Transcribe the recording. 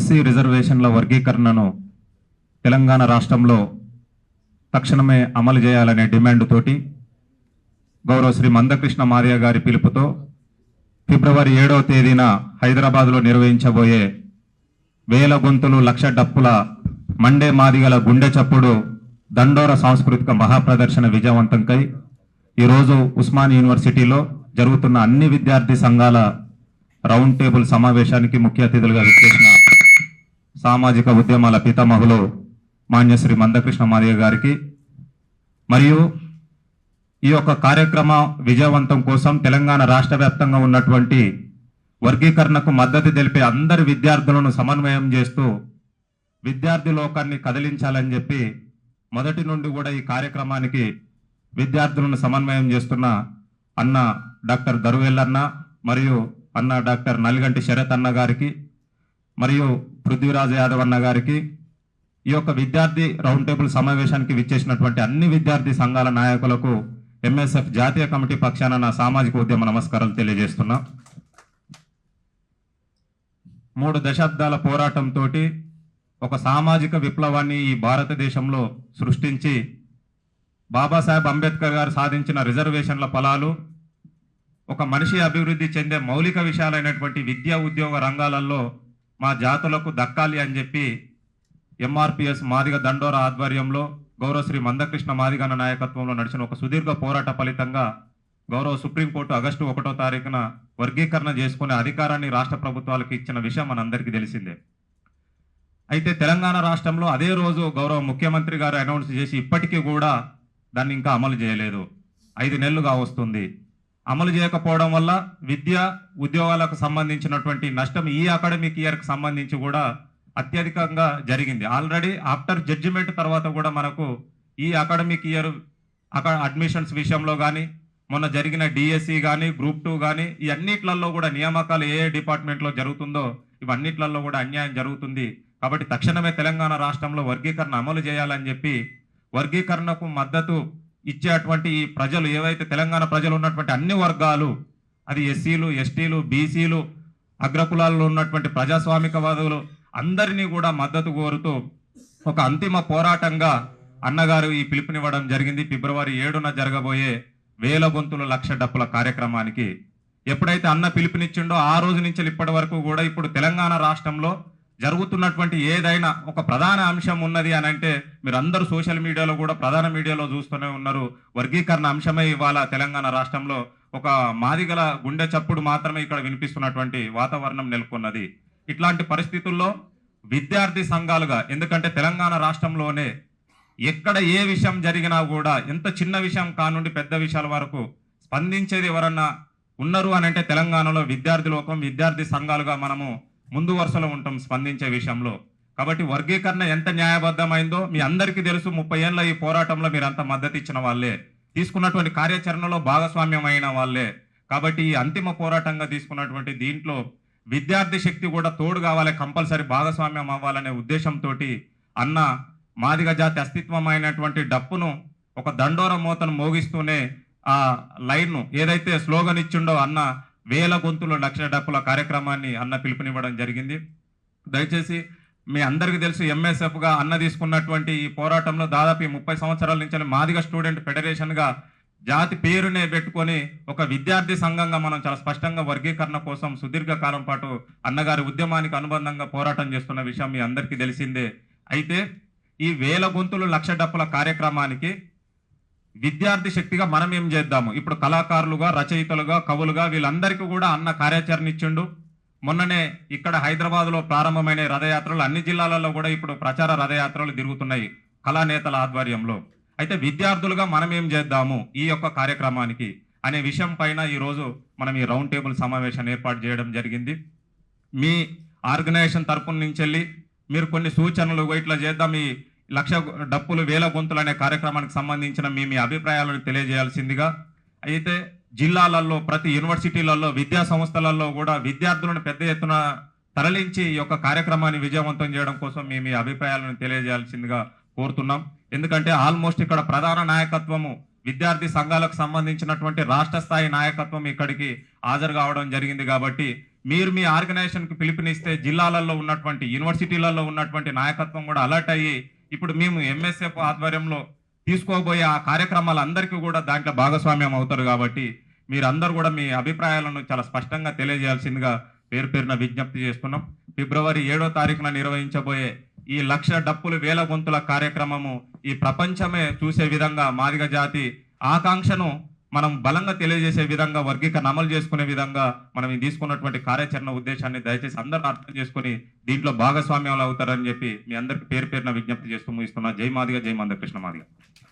SC రిజర్వేషన్ల వర్గీకరణను తెలంగాణ రాష్ట్రంలో తక్షణమే అమలు చేయాలనే డిమాండ్ తోటి గౌరవ శ్రీ మందకృష్ణ మాదిగ గారి పిలుపుతో ఫిబ్రవరి 7వ తేదీన హైదరాబాద్లో నిర్వహించబోయే వేల గొంతులు లక్ష డప్పుల మండే మాదిగల గుండె చప్పుడు దండోర సాంస్కృతిక మహాప్రదర్శన విజయవంతంకై ఈరోజు ఉస్మానియా యూనివర్సిటీలో జరుగుతున్న అన్ని విద్యార్థి సంఘాల రౌండ్ టేబుల్ సమావేశానికి ముఖ్య అతిథులుగా విచ్చేసిన సామాజిక ఉద్యమాల పితామహులు మాన్యశ్రీ మందకృష్ణ మాదిగ గారికి మరియు ఈ యొక్క కార్యక్రమ విజయవంతం కోసం తెలంగాణ రాష్ట్ర వ్యాప్తంగా ఉన్నటువంటి వర్గీకరణకు మద్దతు తెలిపే అందరి విద్యార్థులను సమన్వయం చేస్తూ విద్యార్థి లోకాన్ని కదిలించాలని చెప్పి మొదటి నుండి కూడా ఈ కార్యక్రమానికి విద్యార్థులను సమన్వయం చేస్తున్న అన్న డాక్టర్ దరువేల్లన్న మరియు అన్న డాక్టర్ నల్గంటి శరత్ అన్న గారికి మరియు పృథ్వీరాజ్ యాదవ్ అన్న గారికి ఈ యొక్క విద్యార్థి రౌండ్ టేబుల్ సమావేశానికి విచ్చేసినటువంటి అన్ని విద్యార్థి సంఘాల నాయకులకు ఎంఎస్ఎఫ్ జాతీయ కమిటీ పక్షాన నా సామాజిక ఉద్యమ నమస్కారాలు తెలియజేస్తున్నా. 3 దశాబ్దాల పోరాటంతో ఒక సామాజిక విప్లవాన్ని ఈ భారతదేశంలో సృష్టించి బాబాసాహెబ్ అంబేద్కర్ గారు సాధించిన రిజర్వేషన్ల ఫలాలు ఒక మనిషి అభివృద్ధి చెందే మౌలిక విషయాలైనటువంటి విద్యా ఉద్యోగ రంగాలలో మా జాతులకు దక్కాలి అని చెప్పి ఎంఆర్పిఎస్ మాదిగ దండోర ఆధ్వర్యంలో గౌరవ శ్రీ మందకృష్ణ మాదిగ నాయకత్వంలో నడిచిన ఒక సుదీర్ఘ పోరాట ఫలితంగా గౌరవ సుప్రీంకోర్టు ఆగస్టు 1వ తారీఖున వర్గీకరణ చేసుకునే అధికారాన్ని రాష్ట్ర ప్రభుత్వాలకు ఇచ్చిన విషయం మనందరికీ తెలిసిందే. అయితే తెలంగాణ రాష్ట్రంలో అదే రోజు గౌరవ ముఖ్యమంత్రి గారు అనౌన్స్ చేసి ఇప్పటికీ కూడా దాన్ని ఇంకా అమలు చేయలేదు. 5 నెలలుగా వస్తుంది. అమలు చేయకపోవడం వల్ల విద్య ఉద్యోగాలకు సంబంధించినటువంటి నష్టం ఈ అకాడమిక్ ఇయర్కి సంబంధించి కూడా అత్యధికంగా జరిగింది. ఆల్రెడీ ఆఫ్టర్ జడ్జిమెంట్ తర్వాత కూడా మనకు ఈ అకాడమిక్ ఇయర్ అడ్మిషన్స్ విషయంలో కానీ మొన్న జరిగిన డిఎస్సి కానీ గ్రూప్ 2 కానీ ఈ అన్నిట్లలో కూడా నియామకాలు ఏ డిపార్ట్మెంట్లో జరుగుతుందో ఇవన్నిట్లలో కూడా అన్యాయం జరుగుతుంది. కాబట్టి తక్షణమే తెలంగాణ రాష్ట్రంలో వర్గీకరణ అమలు చేయాలని చెప్పి వర్గీకరణకు మద్దతు ఇచ్చేటువంటి ఈ ప్రజలు ఏవైతే తెలంగాణ ప్రజలు ఉన్నటువంటి అన్ని వర్గాలు అది ఎస్సీలు ఎస్టీలు బీసీలు అగ్రకులాల్లో ఉన్నటువంటి ప్రజాస్వామికవాదులు అందరినీ కూడా మద్దతు కోరుతూ ఒక అంతిమ పోరాటంగా అన్నగారు ఈ పిలుపునివ్వడం జరిగింది. ఫిబ్రవరి 7న జరగబోయే వేల గొంతులు లక్ష డప్పుల కార్యక్రమానికి ఎప్పుడైతే అన్న పిలుపునిచ్చిండో ఆ రోజు నుంచి ఇప్పటి వరకు కూడా ఇప్పుడు తెలంగాణ రాష్ట్రంలో జరుగుతున్నటువంటి ఏదైనా ఒక ప్రధాన అంశం ఉన్నది అని అంటే మీరు అందరూ సోషల్ మీడియాలో కూడా ప్రధాన మీడియాలో చూస్తూనే ఉన్నారు. వర్గీకరణ అంశమే ఇవాళ తెలంగాణ రాష్ట్రంలో ఒక మాదిగల గుండె చప్పుడు మాత్రమే ఇక్కడ వినిపిస్తున్నటువంటి వాతావరణం నెలకొన్నది. ఇట్లాంటి పరిస్థితుల్లో విద్యార్థి సంఘాలుగా ఎందుకంటే తెలంగాణ రాష్ట్రంలోనే ఎక్కడ ఏ విషయం జరిగినా కూడా ఎంత చిన్న విషయం కానుండి పెద్ద విషయాల వరకు స్పందించేది ఎవరన్నా ఉన్నారు అని అంటే తెలంగాణలో విద్యార్థి లోకం విద్యార్థి సంఘాలుగా మనము ముందు వరుసలో ఉంటాం స్పందించే విషయంలో. కాబట్టి వర్గీకరణ ఎంత న్యాయబద్ధమైందో మీ అందరికీ తెలుసు. 30 ఏళ్ళ ఈ పోరాటంలో మీరంతా మద్దతు ఇచ్చిన వాళ్ళే, తీసుకున్నటువంటి కార్యాచరణలో భాగస్వామ్యం అయిన వాళ్ళే. కాబట్టి ఈ అంతిమ పోరాటంగా తీసుకున్నటువంటి దీంట్లో విద్యార్థి శక్తి కూడా తోడు కావాలి, కంపల్సరీ భాగస్వామ్యం అవ్వాలనే ఉద్దేశంతో అన్న మాదిగ జాతి అస్తిత్వమైనటువంటి డప్పును ఒక దండోర మోతను మోగిస్తూనే ఆ లైన్ను ఏదైతే స్లోగన్ ఇచ్చిండో అన్న వేల గొంతులు లక్ష డప్పుల కార్యక్రమాన్ని అన్న పిలుపునివ్వడం జరిగింది. దయచేసి మీ అందరికీ తెలుసు ఎంఎస్ఎఫ్గా అన్న తీసుకున్నటువంటి ఈ పోరాటంలో దాదాపు 30 సంవత్సరాల నుంచి మాదిగ స్టూడెంట్ ఫెడరేషన్గా జాతి పేరునే పెట్టుకొని ఒక విద్యార్థి సంఘంగా మనం చాలా స్పష్టంగా వర్గీకరణ కోసం సుదీర్ఘ కాలం పాటు అన్నగారి ఉద్యమానికి అనుబంధంగా పోరాటం చేస్తున్న విషయం మీ అందరికీ తెలిసిందే. అయితే ఈ వేల గొంతులు లక్ష డప్పుల కార్యక్రమానికి విద్యార్థి శక్తిగా మనం ఏం చేద్దాము? ఇప్పుడు కళాకారులుగా రచయితలుగా కవులుగా వీళ్ళందరికీ కూడా అన్న కార్యాచరణ ఇచ్చిండు. మొన్ననే ఇక్కడ హైదరాబాద్లో ప్రారంభమైన రథయాత్రలు అన్ని జిల్లాలలో కూడా ఇప్పుడు ప్రచార రథయాత్రలు తిరుగుతున్నాయి కళానేతల ఆధ్వర్యంలో. అయితే విద్యార్థులుగా మనం ఏం చేద్దాము ఈ యొక్క కార్యక్రమానికి అనే విషయం పైన ఈరోజు మనం ఈ రౌండ్ టేబుల్ సమావేశాన్ని ఏర్పాటు చేయడం జరిగింది. మీ ఆర్గనైజేషన్ తరపున నుంచి వెళ్ళి మీరు కొన్ని సూచనలు ఇట్లా చేద్దాం, ఈ లక్ష డప్పులు వేల గొంతులు అనే కార్యక్రమానికి సంబంధించిన మీ అభిప్రాయాలను తెలియజేయాల్సిందిగా. అయితే జిల్లాలలో ప్రతి యూనివర్సిటీలలో విద్యా సంస్థలలో కూడా విద్యార్థులను పెద్ద ఎత్తున తరలించి ఈ యొక్క కార్యక్రమాన్ని విజయవంతం చేయడం కోసం మీ అభిప్రాయాలను తెలియజేయాల్సిందిగా కోరుతున్నాం. ఎందుకంటే ఆల్మోస్ట్ ఇక్కడ ప్రధాన నాయకత్వము విద్యార్థి సంఘాలకు సంబంధించినటువంటి రాష్ట్ర స్థాయి నాయకత్వం ఇక్కడికి హాజరు కావడం జరిగింది. కాబట్టి మీరు మీ ఆర్గనైజేషన్కి పిలుపునిస్తే జిల్లాలలో ఉన్నటువంటి యూనివర్సిటీలలో ఉన్నటువంటి నాయకత్వం కూడా అలర్ట్ అయ్యి ఇప్పుడు మేము ఎంఎస్ఎఫ్ ఆధ్వర్యంలో తీసుకోబోయే ఆ కార్యక్రమాలందరికీ కూడా దాంట్లో భాగస్వామ్యం అవుతారు. కాబట్టి మీరందరూ కూడా మీ అభిప్రాయాలను చాలా స్పష్టంగా తెలియజేయాల్సిందిగా పేరు పేరున విజ్ఞప్తి చేస్తున్నాం. ఫిబ్రవరి 7వ తారీఖున నిర్వహించబోయే ఈ 1,00,000 డప్పులు వేల గొంతుల కార్యక్రమము ఈ ప్రపంచమే చూసే విధంగా మాదిగ జాతి ఆకాంక్షను మనం బలంగా తెలియజేసే విధంగా వర్గీకరణ అమలు చేసుకునే విధంగా మనం ఈ తీసుకున్నటువంటి కార్యాచరణ ఉద్దేశాన్ని దయచేసి అందరూ అర్థం చేసుకుని దీంట్లో భాగస్వామ్యాలు అవుతారని చెప్పి మీ అందరికి పేరు పేరున విజ్ఞప్తి చేస్తూ ముగిస్తున్నా. జై మాదిగ, జై మందకృష్ణ మాదిగ.